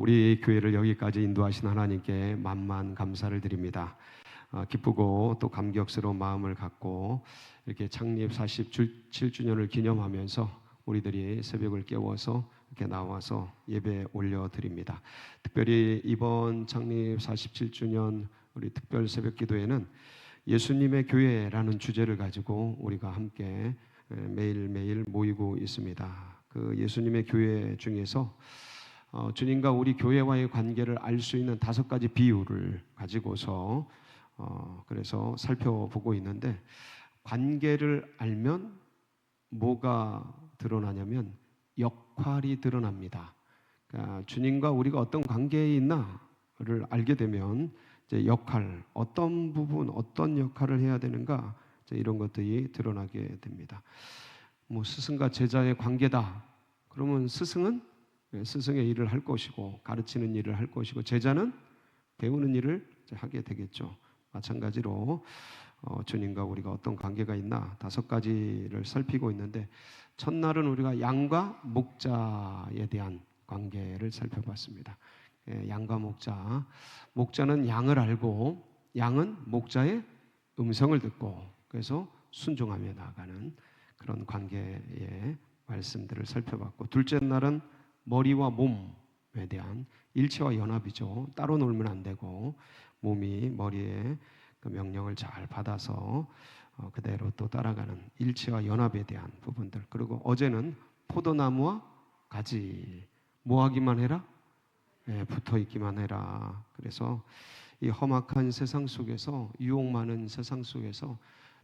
우리 교회를 여기까지 인도하신 하나님께 만만 감사를 드립니다. 기쁘고 또 감격스러운 마음을 갖고 이렇게 창립 47주년을 기념하면서 우리들이 새벽을 깨워서 이렇게 나와서 예배 올려드립니다. 특별히 이번 창립 47주년 우리 특별 새벽 기도회는 예수님의 교회라는 주제를 가지고 우리가 함께 매일매일 모이고 있습니다. 그 예수님의 교회 중에서 주님과 우리 교회와의 관계를 알 수 있는 5가지 비유를 가지고서 그래서 살펴보고 있는데, 관계를 알면 뭐가 드러나냐면 역할이 드러납니다. 그러니까 주님과 우리가 어떤 관계에 있나를 알게 되면 이제 역할, 어떤 부분, 어떤 역할을 해야 되는가, 이런 것들이 드러나게 됩니다. 뭐 스승과 제자의 관계다. 그러면 스승은 스승의 일을 할 것이고 가르치는 일을 할 것이고, 제자는 배우는 일을 하게 되겠죠. 마찬가지로 주님과 우리가 어떤 관계가 있나 5가지를 살피고 있는데, 첫날은 우리가 양과 목자에 대한 관계를 살펴봤습니다. 양과 목자, 목자는 양을 알고 양은 목자의 음성을 듣고 그래서 순종하며 나아가는 그런 관계의 말씀들을 살펴봤고, 둘째 날은 머리와 몸에 대한 일체와 연합이죠. 따로 놀면 안 되고 몸이 머리에 그 명령을 잘 받아서 그대로 또 따라가는 일체와 연합에 대한 부분들. 그리고 어제는 포도나무와 가지, 뭐 하기만 해라? 붙어 있기만 해라. 그래서 이 험악한 세상 속에서, 유혹 많은 세상 속에서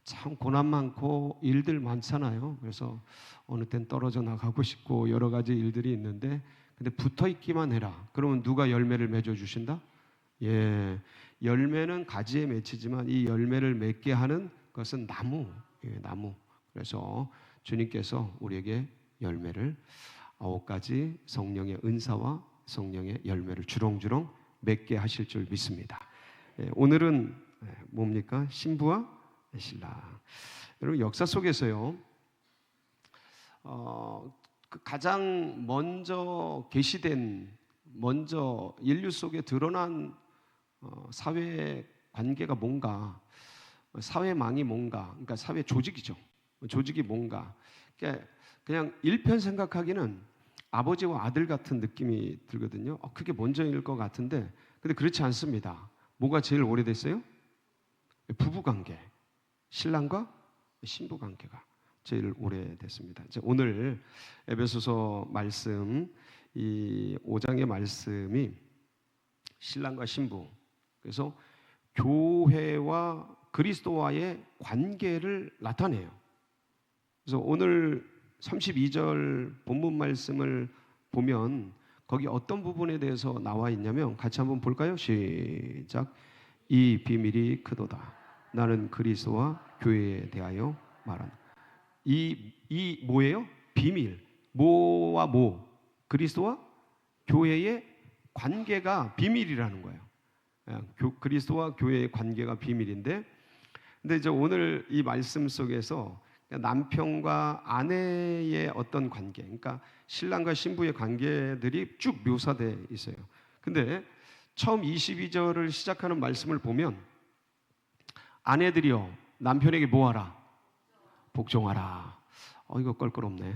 참 고난 많고 일들 많잖아요. 그래서 어느 땐 떨어져 나가고 싶고 여러 가지 일들이 있는데, 근데 붙어 있기만 해라. 그러면 누가 열매를 맺어 주신다? 열매는 가지에 맺히지만 이 열매를 맺게 하는 것은 나무. 나무. 그래서 주님께서 우리에게 열매를 9가지 성령의 은사와 성령의 열매를 주렁주렁 맺게 하실 줄 믿습니다. 오늘은 뭡니까? 신부와 신랑. 여러분, 역사 속에서요, 가장 먼저 계시된, 먼저 인류 속에 드러난 사회 관계가 뭔가, 사회망이 뭔가, 그러니까 사회 조직이죠. 조직이 뭔가. 그러니까 그냥 일편 생각하기는 아버지와 아들 같은 느낌이 들거든요. 그게 먼저일 것 같은데, 근데 그렇지 않습니다. 뭐가 제일 오래됐어요? 부부관계. 신랑과 신부 관계가 제일 오래됐습니다. 이제 오늘 에베소서 말씀, 이 5장의 말씀이 신랑과 신부, 그래서 교회와 그리스도와의 관계를 나타내요. 그래서 오늘 32절 본문 말씀을 보면 거기 어떤 부분에 대해서 나와 있냐면, 같이 한번 볼까요? 시작. 이 비밀이 크도다. 나는 그리스도와 교회에 대하여 말한다. 이 뭐예요? 비밀. 뭐와 뭐? 그리스도와 교회의 관계가 비밀이라는 거예요. 그리스도와 교회의 관계가 비밀인데, 근데 이제 오늘 이 말씀 속에서 남편과 아내의 어떤 관계, 그러니까 신랑과 신부의 관계들이 쭉 묘사되어 있어요. 근데 처음 22절을 시작하는 말씀을 보면, 아내들이여 남편에게 뭐하라? 복종하라. 이거 껄끄럽네.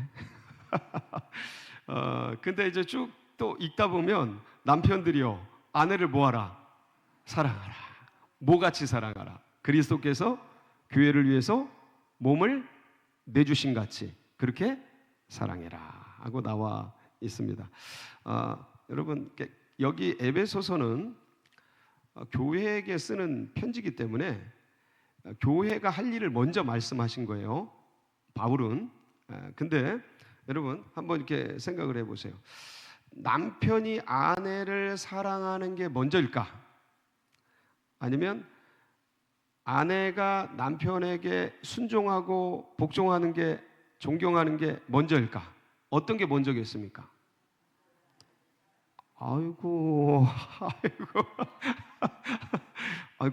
근데 이제 쭉 또 읽다 보면, 남편들이여 아내를 뭐하라? 사랑하라. 뭐같이 사랑하라? 그리스도께서 교회를 위해서 몸을 내주신 같이 그렇게 사랑해라 하고 나와 있습니다. 여러분, 여기 에베소서는 교회에게 쓰는 편지이기 때문에 교회가 할 일을 먼저 말씀하신 거예요, 바울은. 근데 여러분, 한번 이렇게 생각을 해보세요. 남편이 아내를 사랑하는 게 먼저일까? 아니면 아내가 남편에게 순종하고 복종하는 게, 존경하는 게 먼저일까? 어떤 게 먼저겠습니까? 아이고.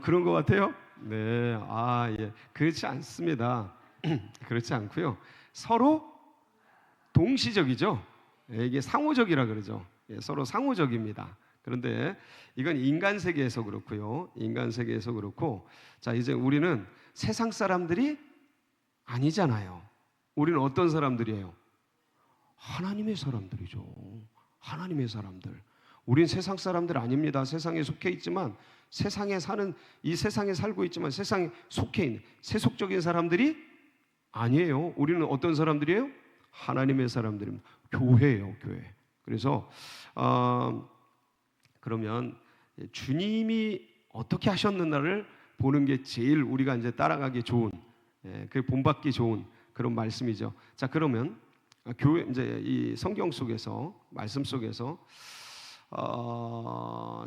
그런 것 같아요? 네. 예. 그렇지 않습니다. 그렇지 않고요. 서로 동시적이죠. 이게 상호적이라 그러죠. 서로 상호적입니다. 그런데 이건 인간 세계에서 그렇고요. 인간 세계에서 그렇고, 자, 이제 우리는 세상 사람들이 아니잖아요. 우리는 어떤 사람들이에요? 하나님의 사람들이죠. 하나님의 사람들. 우린 세상 사람들 아닙니다. 세상에 속해 있지만, 세상에 사는, 이 세상에 살고 있지만 세상에 속해 있는 세속적인 사람들이 아니에요. 우리는 어떤 사람들이에요? 하나님의 사람들입니다. 교회예요, 교회. 그래서 그러면 주님이 어떻게 하셨는가를 보는 게 제일 우리가 이제 따라가기 좋은, 그 본받기 좋은 그런 말씀이죠. 자, 그러면 교회 이제 이 성경 속에서 말씀 속에서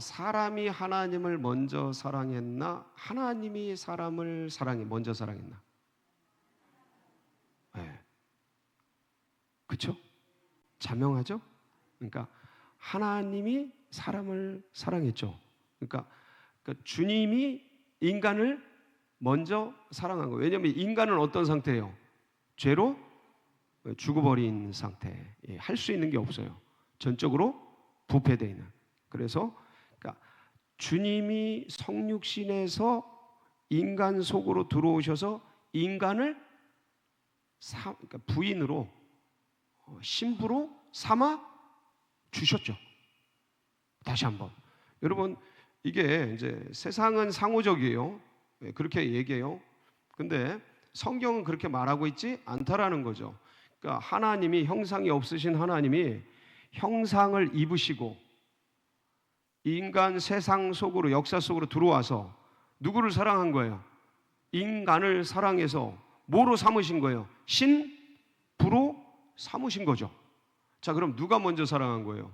사람이 하나님을 먼저 사랑했나, 하나님이 사람을 먼저 사랑했나? 네. 그렇죠? 자명하죠? 그러니까 하나님이 사람을 사랑했죠. 그러니까 주님이 인간을 먼저 사랑한 거예요. 왜냐하면 인간은 어떤 상태예요? 죄로 죽어버린 상태. 할 수 있는 게 없어요. 전적으로 부패되어 있는. 그래서 그러니까 주님이 성육신에서 인간 속으로 들어오셔서 인간을 그러니까 부인으로, 신부로 삼아 주셨죠. 다시 한번, 여러분, 이게 이제 세상은 상호적이에요. 그렇게 얘기해요. 근데 성경은 그렇게 말하고 있지 않다라는 거죠. 그러니까 하나님이, 형상이 없으신 하나님이 형상을 입으시고 인간 세상 속으로, 역사 속으로 들어와서 누구를 사랑한 거예요? 인간을 사랑해서 뭐로 삼으신 거예요? 신부로 삼으신 거죠. 자, 그럼 누가 먼저 사랑한 거예요?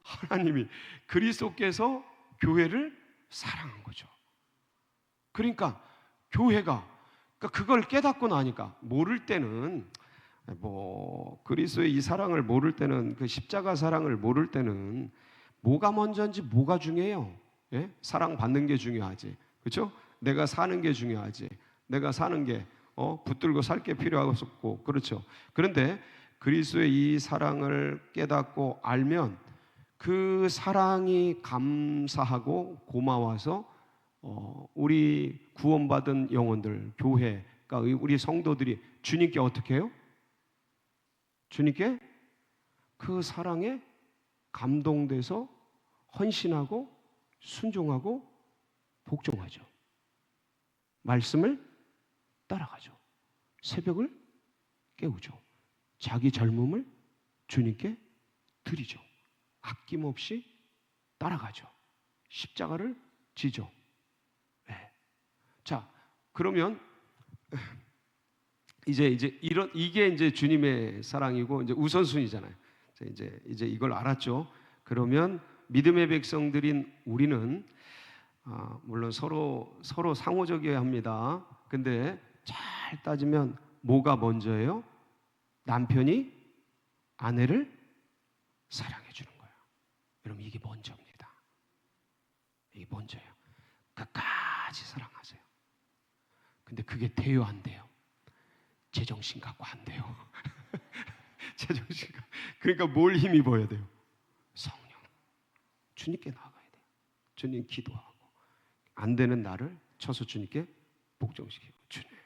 하나님이 그리스도께서 교회를 사랑한 거죠. 그러니까 교회가, 그러니까 그걸 깨닫고 나니까, 모를 때는 그리스도의 이 사랑을 모를 때는, 그 십자가 사랑을 모를 때는 뭐가 먼저인지 뭐가 중요해요? 예? 사랑받는 게 중요하지. 그렇죠? 내가 사는 게 중요하지. 내가 사는 게 붙들고 살 게 필요하고, 그렇죠? 그런데 그리스도의 이 사랑을 깨닫고 알면 그 사랑이 감사하고 고마워서 우리 구원받은 영혼들, 교회, 그러니까 우리 성도들이 주님께 어떻게 해요? 주님께 그 사랑에 감동돼서 헌신하고 순종하고 복종하죠. 말씀을 따라가죠. 새벽을 깨우죠. 자기 젊음을 주님께 드리죠. 아낌없이 따라가죠. 십자가를 지죠. 네. 자, 그러면 이게 이제 주님의 사랑이고, 이제 우선순위잖아요. 이제 이걸 알았죠. 그러면 믿음의 백성들인 우리는 물론 서로 상호적이어야 합니다. 근데 잘 따지면 뭐가 먼저예요? 남편이 아내를 사랑해 주는 거예요. 여러분, 이게 먼저입니다. 이게 먼저예요. 끝까지 사랑하세요. 근데 그게 돼요, 안 돼요? 제정신 갖고 안 돼요. 제정신 갖고. 그러니까 뭘 힘입어야 돼요? 성령. 주님께 나아가야 돼요. 주님 기도하고, 안 되는 나를 쳐서 주님께 복종시키고,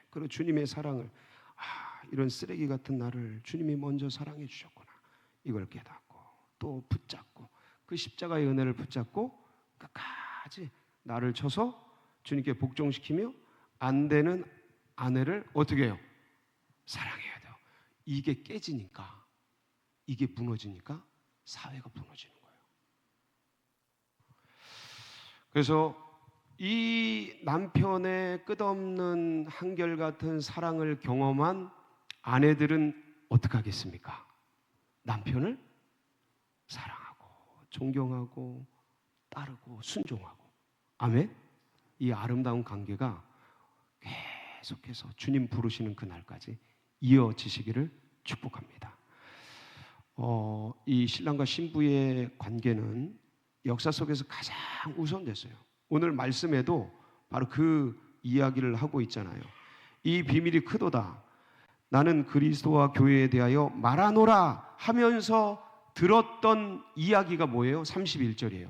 그리고 주님의 사랑을, 이런 쓰레기 같은 나를 주님이 먼저 사랑해 주셨구나, 이걸 깨닫고 또 붙잡고, 그 십자가의 은혜를 붙잡고 끝까지 나를 쳐서 주님께 복종시키며, 안 되는 아내를 어떻게 해요? 사랑해야 돼요. 이게 깨지니까, 이게 무너지니까 사회가 무너지는 거예요. 그래서 이 남편의 끝없는 한결같은 사랑을 경험한 아내들은 어떻게 하겠습니까? 남편을 사랑하고 존경하고 따르고 순종하고. 아멘. 이 아름다운 관계가 계속해서 주님 부르시는 그날까지 이어지시기를 축복합니다. 이 신랑과 신부의 관계는 역사 속에서 가장 우선됐어요. 오늘 말씀에도 바로 그 이야기를 하고 있잖아요. 이 비밀이 크도다. 나는 그리스도와 교회에 대하여 말하노라 하면서 들었던 이야기가 뭐예요? 31절이에요.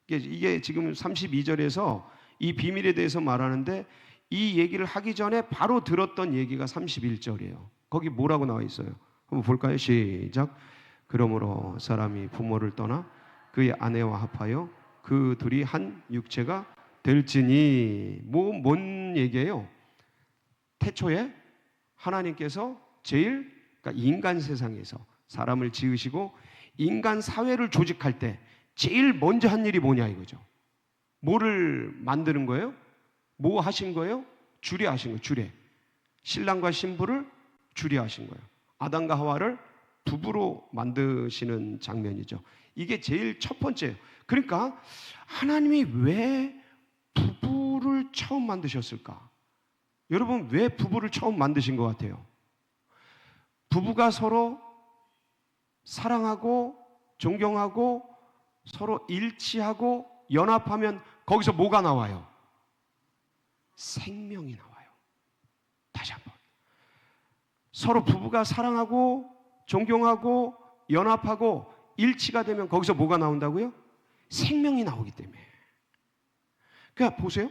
이게 지금 32절에서 이 비밀에 대해서 말하는데 이 얘기를 하기 전에 바로 들었던 얘기가 31절이에요. 거기 뭐라고 나와 있어요? 한번 볼까요? 시작. 그러므로 사람이 부모를 떠나 그의 아내와 합하여 그 둘이 한 육체가 될지니. 뭔 얘기예요? 태초에 하나님께서 그러니까 인간 세상에서 사람을 지으시고 인간 사회를 조직할 때 제일 먼저 한 일이 뭐냐 이거죠. 뭐를 만드는 거예요? 뭐 하신 거예요? 주례하신 거예요. 주례. 신랑과 신부를 주례하신 거예요. 아담과 하와를 부부로 만드시는 장면이죠. 이게 제일 첫 번째예요. 그러니까 하나님이 왜 부부를 처음 만드셨을까? 여러분, 왜 부부를 처음 만드신 것 같아요? 부부가 서로 사랑하고 존경하고 서로 일치하고 연합하면 거기서 뭐가 나와요? 생명이 나와요. 다시 한번. 서로 부부가 사랑하고 존경하고 연합하고 일치가 되면 거기서 뭐가 나온다고요? 생명이 나오기 때문에. 그러니까 보세요.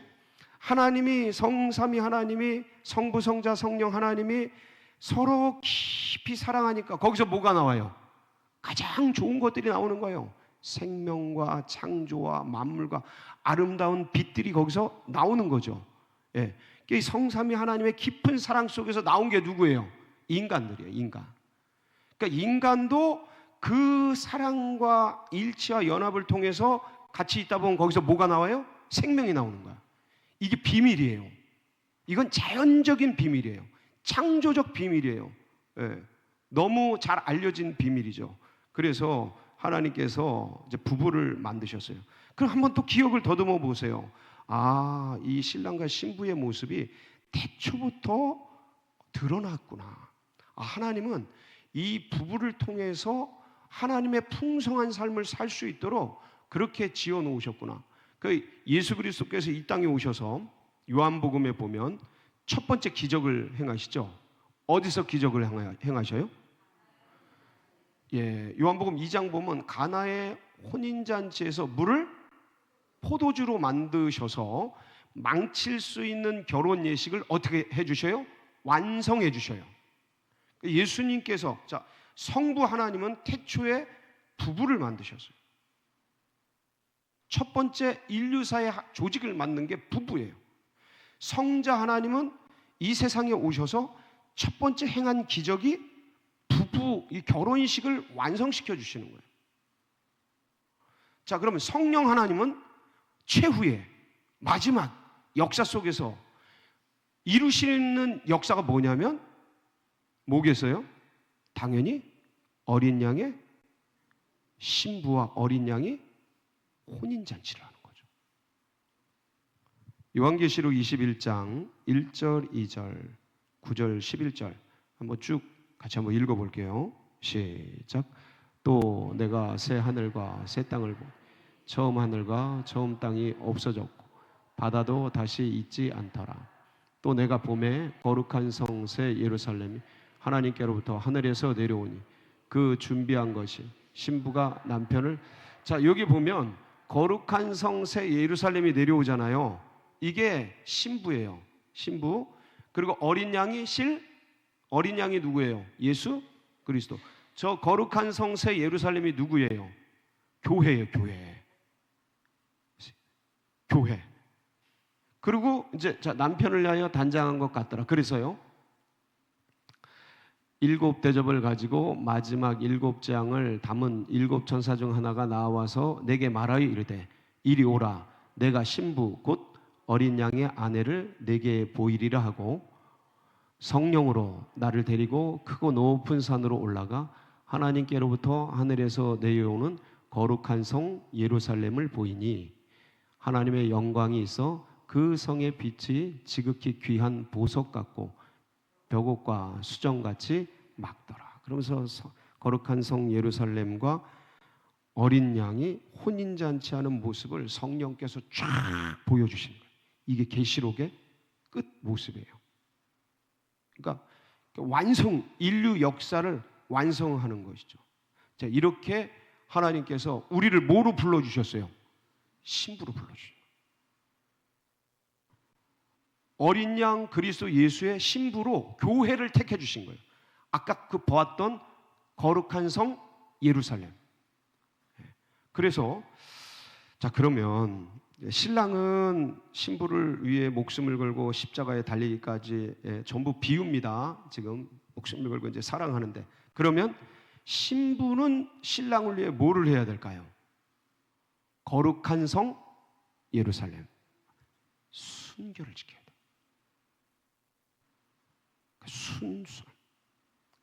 하나님이 성삼위 하나님이 성부 성자 성령 하나님이 서로 깊이 사랑하니까 거기서 뭐가 나와요? 가장 좋은 것들이 나오는 거예요. 생명과 창조와 만물과 아름다운 빛들이 거기서 나오는 거죠. 예. 성삼위 하나님의 깊은 사랑 속에서 나온 게 누구예요? 인간들이에요. 인간. 그러니까 인간도 그 사랑과 일치와 연합을 통해서 같이 있다 보면 거기서 뭐가 나와요? 생명이 나오는 거야. 이게 비밀이에요. 이건 자연적인 비밀이에요. 창조적 비밀이에요. 예. 너무 잘 알려진 비밀이죠. 그래서 하나님께서 이제 부부를 만드셨어요. 그럼 한번 또 기억을 더듬어 보세요. 아, 이 신랑과 신부의 모습이 태초부터 드러났구나. 아, 하나님은 이 부부를 통해서 하나님의 풍성한 삶을 살 수 있도록 그렇게 지어 놓으셨구나. 그 예수 그리스도께서 이 땅에 오셔서 요한복음에 보면 첫 번째 기적을 행하시죠. 어디서 기적을 행하셔요? 예, 요한복음 2장 보면 가나의 혼인잔치에서 물을 포도주로 만드셔서 망칠 수 있는 결혼 예식을 어떻게 해주셔요? 완성해 주셔요. 예수님께서 성부 하나님은 태초에 부부를 만드셨어요. 첫 번째 인류사의 조직을 만든 게 부부예요. 성자 하나님은 이 세상에 오셔서 첫 번째 행한 기적이 부부 이 결혼식을 완성시켜 주시는 거예요. 자, 그러면 성령 하나님은 최후의 마지막 역사 속에서 이루시는 역사가 뭐냐면 뭐겠어요? 당연히 어린 양의 신부와 어린 양이 혼인잔치를 하는 거죠. 요한계시록 21장 1절, 2절, 9절, 11절 한번 쭉 같이 한번 읽어볼게요. 시작. 또 내가 새 하늘과 새 땅을 보고 처음 하늘과 처음 땅이 없어졌고 바다도 다시 있지 않더라. 또 내가 봄에 거룩한 성 새 예루살렘이 하나님께로부터 하늘에서 내려오니 그 준비한 것이 신부가 남편을. 자, 여기 보면 거룩한 성 새 예루살렘이 내려오잖아요. 이게 신부예요. 신부. 그리고 어린 양이 어린 양이 누구예요? 예수 그리스도. 저 거룩한 성 새 예루살렘이 누구예요? 교회예요. 교회. 그리고 이제 남편을 위하여 단장한 것 같더라. 그래서요, 7대접을 가지고 마지막 7장을 담은 7천사 중 하나가 나와서 내게 말하여 이르되 이리 오라. 내가 신부 곧 어린 양의 아내를 내게 보이리라 하고 성령으로 나를 데리고 크고 높은 산으로 올라가 하나님께로부터 하늘에서 내려오는 거룩한 성 예루살렘을 보이니 하나님의 영광이 있어 그 성의 빛이 지극히 귀한 보석 같고 벽옥과 수정같이 막더라. 그러면서 거룩한 성 예루살렘과 어린 양이 혼인잔치하는 모습을 성령께서 쫙 보여주시는 거예요. 이게 계시록의 끝 모습이에요. 그러니까 인류 역사를 완성하는 것이죠. 자, 이렇게 하나님께서 우리를 뭐로 불러주셨어요? 신부로 불러주셨어요. 어린 양 그리스도 예수의 신부로 교회를 택해 주신 거예요. 아까 그 보았던 거룩한 성 예루살렘. 그래서 자, 그러면 신랑은 신부를 위해 목숨을 걸고 십자가에 달리기까지 전부 비유입니다. 지금 목숨을 걸고 이제 사랑하는데, 그러면 신부는 신랑을 위해 뭐를 해야 될까요? 거룩한 성 예루살렘, 순결을 지켜야 돼. 순수.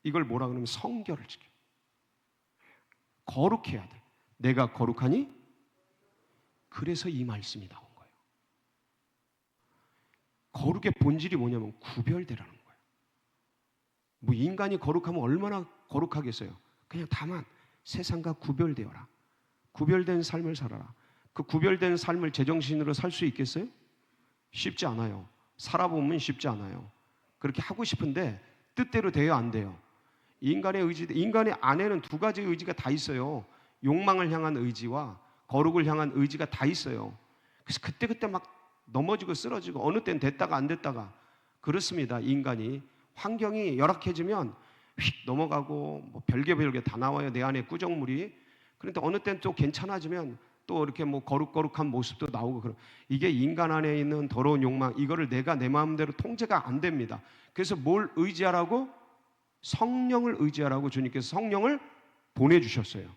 이걸 뭐라 그러면 성결을 지켜. 거룩해야 돼. 내가 거룩하니? 그래서 이 말씀이 나온 거예요. 거룩의 본질이 뭐냐면 구별되라는 거예요. 뭐 인간이 거룩하면 얼마나 거룩하겠어요? 그냥 다만 세상과 구별되어라. 구별된 삶을 살아라. 그 구별된 삶을 제정신으로 살 수 있겠어요? 쉽지 않아요. 살아보면 쉽지 않아요. 그렇게 하고 싶은데 뜻대로 돼요, 안 돼요? 인간의 의지, 인간의 안에는 두 가지 의지가 다 있어요. 욕망을 향한 의지와 거룩을 향한 의지가 다 있어요. 그래서 그때 막 넘어지고 쓰러지고 어느 때는 됐다가 안 됐다가 그렇습니다. 인간이 환경이 열악해지면 휙 넘어가고 뭐 별게 다 나와요. 내 안에 꾸정물이. 그런데 어느 때는 또 괜찮아지면 또 이렇게 뭐 거룩한 모습도 나오고 그런. 이게 인간 안에 있는 더러운 욕망, 이거를 내가 내 마음대로 통제가 안 됩니다. 그래서 뭘 의지하라고? 성령을 의지하라고 주님께서 성령을 보내주셨어요.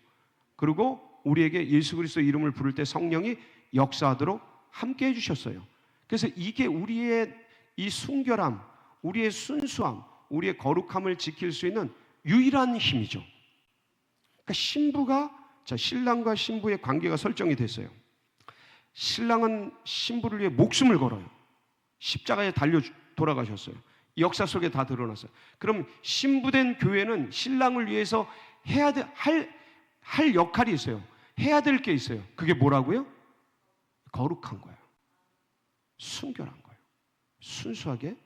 그리고 우리에게 예수 그리스도 이름을 부를 때 성령이 역사하도록 함께 해주셨어요. 그래서 이게 우리의 이 순결함, 우리의 순수함, 우리의 거룩함을 지킬 수 있는 유일한 힘이죠. 그러니까 신랑과 신부의 관계가 설정이 됐어요. 신랑은 신부를 위해 목숨을 걸어요. 십자가에 달려 돌아가셨어요. 역사 속에 다 드러났어요. 그럼 신부된 교회는 신랑을 위해서 할 역할이 있어요. 해야 될 게 있어요. 그게 뭐라고요? 거룩한 거예요. 순결한 거예요. 순수하게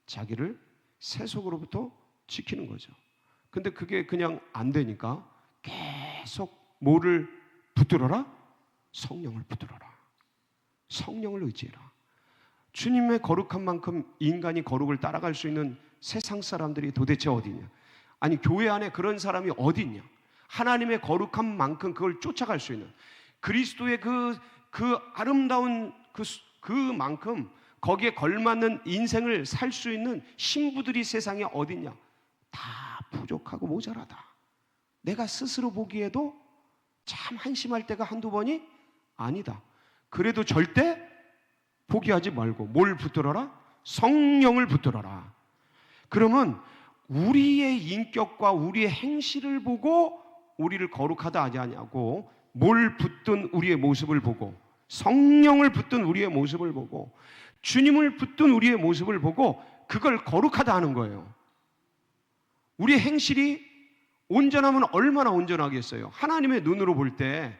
자기를 세속으로부터 지키는 거죠. 근데 그게 그냥 안 되니까 계속 뭐를 붙들어라? 성령을 붙들어라. 성령을 의지해라. 주님의 거룩한 만큼 인간이 거룩을 따라갈 수 있는 세상 사람들이 도대체 어디 있냐? 아니, 교회 안에 그런 사람이 어디 있냐? 하나님의 거룩한 만큼 그걸 쫓아갈 수 있는 그리스도의 그 아름다운 그만큼 거기에 걸맞는 인생을 살 수 있는 신부들이 세상에 어디 있냐? 다 부족하고 모자라다. 내가 스스로 보기에도 참 한심할 때가 한두 번이 아니다. 그래도 절대 포기하지 말고 뭘 붙들어라? 성령을 붙들어라. 그러면 우리의 인격과 우리의 행실을 보고 우리를 거룩하다 하지 않냐고, 뭘 붙든 우리의 모습을 보고, 성령을 붙든 우리의 모습을 보고, 주님을 붙든 우리의 모습을 보고 그걸 거룩하다 하는 거예요. 우리의 행실이 온전하면 얼마나 온전하겠어요. 하나님의 눈으로 볼 때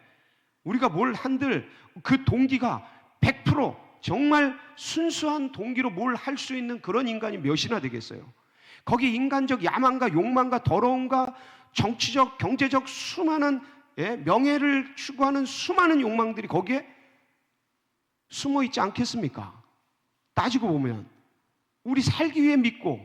우리가 뭘 한들 그 동기가 100% 정말 순수한 동기로 뭘 할 수 있는 그런 인간이 몇이나 되겠어요. 거기 인간적 야망과 욕망과 더러움과 정치적, 경제적 수많은 명예를 추구하는 수많은 욕망들이 거기에 숨어 있지 않겠습니까? 따지고 보면 우리 살기 위해 믿고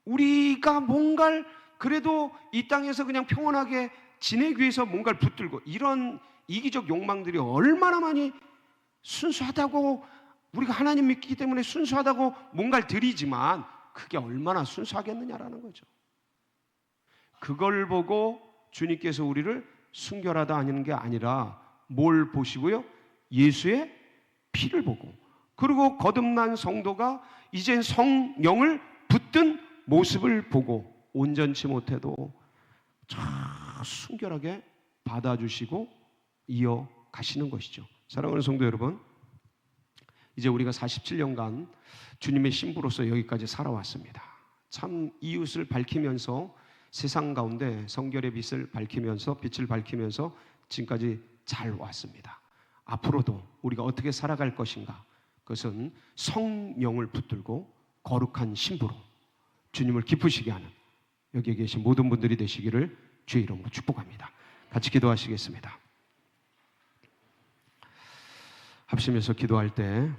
우리가 뭔가를 그래도 이 땅에서 그냥 평온하게 지내기 위해서 뭔가를 붙들고 이런 이기적 욕망들이 얼마나 많이 순수하다고, 우리가 하나님 믿기 때문에 순수하다고 뭔가를 드리지만 그게 얼마나 순수하겠느냐라는 거죠. 그걸 보고 주님께서 우리를 순결하다 하는 게 아니라 뭘 보시고요? 예수의 피를 보고, 그리고 거듭난 성도가 이젠 성령을 붙든 모습을 보고 온전치 못해도 참 순결하게 받아주시고 이어가시는 것이죠. 사랑하는 성도 여러분, 이제 우리가 47년간 주님의 신부로서 여기까지 살아왔습니다. 참 이웃을 밝히면서 세상 가운데 성결의 빛을 밝히면서 빛을 밝히면서 지금까지 잘 왔습니다. 앞으로도 우리가 어떻게 살아갈 것인가? 그것은 성령을 붙들고 거룩한 신부로 주님을 기쁘시게 하는 여기에 계신 모든 분들이 되시기를 주의 이름으로 축복합니다. 같이 기도하시겠습니다. 합심해서 기도할 때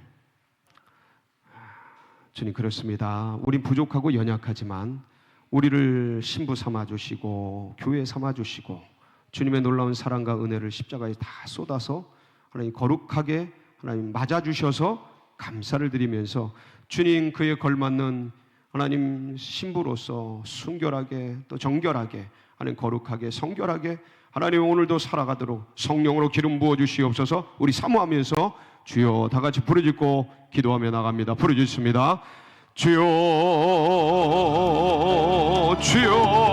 주님, 그렇습니다. 우린 부족하고 연약하지만 우리를 신부 삼아주시고 교회 삼아주시고 주님의 놀라운 사랑과 은혜를 십자가에 다 쏟아서 하나님 거룩하게 하나님 맞아주셔서 감사를 드리면서 주님, 그에 걸맞는 하나님 신부로서 순결하게 또 정결하게 하나님 거룩하게 성결하게 하나님 오늘도 살아가도록 성령으로 기름 부어 주시옵소서. 우리 사모하면서 주여 다 같이 부르짖고 기도하며 나갑니다. 부르짖습니다. 주여 주여